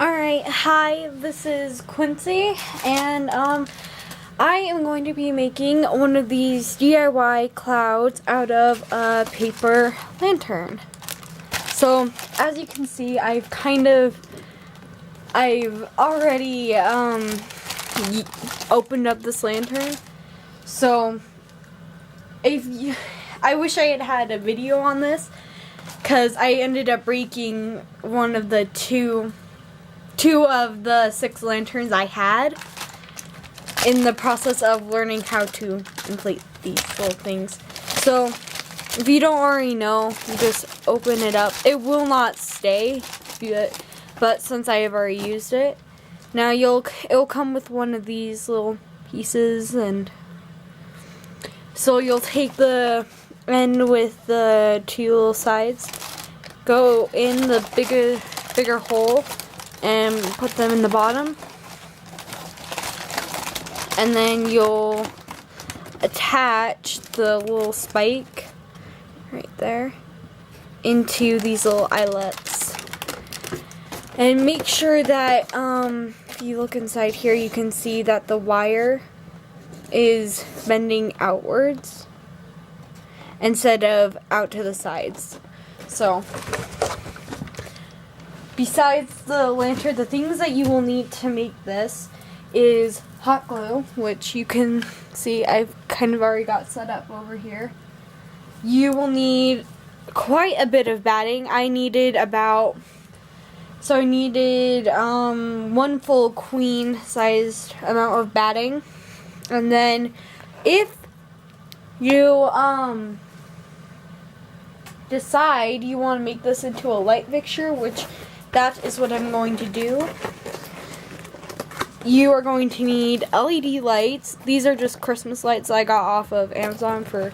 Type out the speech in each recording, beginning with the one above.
Alright, hi, this is Quincy, and I am going to be making one of these DIY clouds out of a paper lantern. So, as you can see, I've already opened up this lantern. So, I wish I had had a video on this, because I ended up breaking one of the two of the 6 lanterns I had in the process of learning how to inflate these little things. So if you don't already know, you just open it up. It will not stay, but since I have already used it, now it'll come with one of these little pieces, and so you'll take the end with the 2 little sides, go in the bigger hole, and put them in the bottom, and then you'll attach the little spike right there into these little eyelets, and make sure that if you look inside here, you can see that the wire is bending outwards instead of out to the sides. So besides the lantern, the things that you will need to make this is hot glue, which you can see I've kind of already got set up over here. You will need quite a bit of batting. I needed 1 full queen sized amount of batting. And then if you decide you want to make this into a light fixture, which that is what I'm going to do, you are going to need LED lights. These are just Christmas lights I got off of Amazon for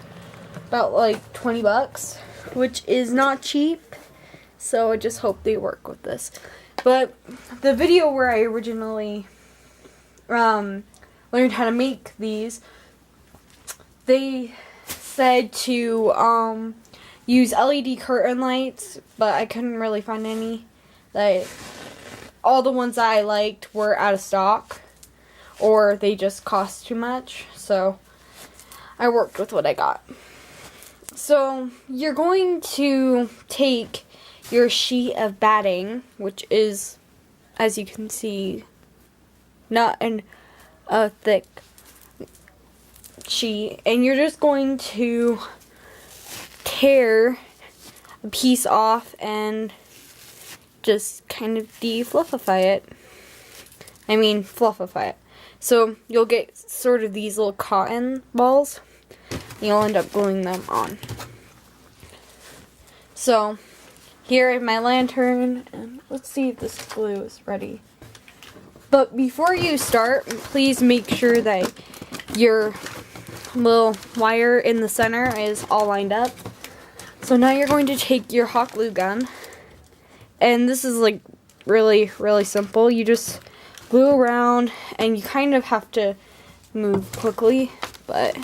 about like 20 bucks, which is not cheap, so I just hope they work with this. But the video where I originally learned how to make these, they said to use LED curtain lights, but I couldn't really find any. All the ones that I liked were out of stock, or they just cost too much, so I worked with what I got. So you're going to take your sheet of batting, which is, as you can see, not a thick sheet, and you're just going to tear a piece off and just kind of fluffify it. So you'll get sort of these little cotton balls, and you'll end up gluing them on. So here is my lantern, and let's see if this glue is ready. But before you start, please make sure that your little wire in the center is all lined up. So now you're going to take your hot glue gun, and this is like really, really simple. You just glue around, and you kind of have to move quickly, but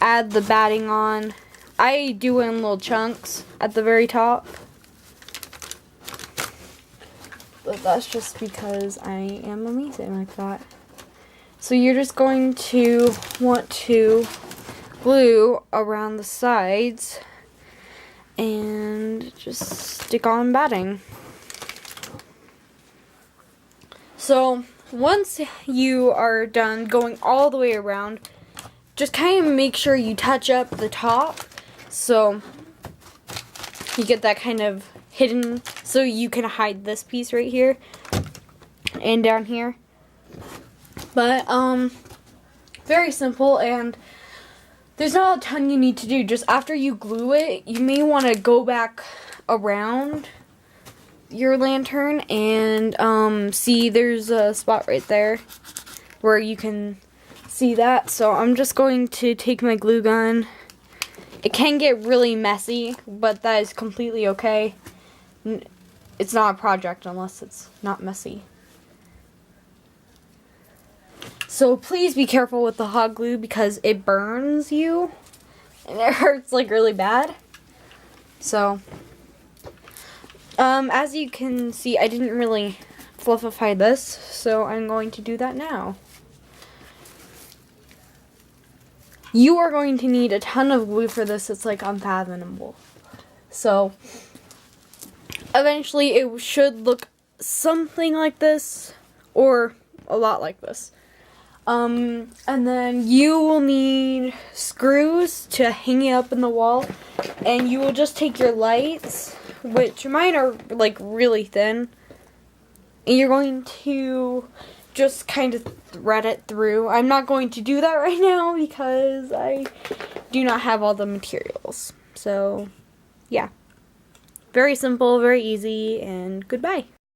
add the batting on. I do it in little chunks at the very top, but that's just because I am amazing like that. So you're just going to want to glue around the sides and just stick on batting. So once you are done going all the way around, just kind of make sure you touch up the top so you get that kind of hidden, so you can hide this piece right here and down here. But very simple, and there's not a ton you need to do. Just after you glue it, you may want to go back around your lantern and see there's a spot right there where you can see that. So I'm just going to take my glue gun. It can get really messy, but that is completely okay. It's not a project unless it's not messy. So please be careful with the hot glue because it burns you and it hurts like really bad. So as you can see, I didn't really fluffify this, so I'm going to do that now. You are going to need a ton of glue for this. It's like unfathomable. So eventually it should look something like this, or a lot like this. And then you will need screws to hang it up in the wall, and you will just take your lights, which mine are like really thin, and you're going to just kind of thread it through. I'm not going to do that right now because I do not have all the materials. So yeah, very simple, very easy, and goodbye.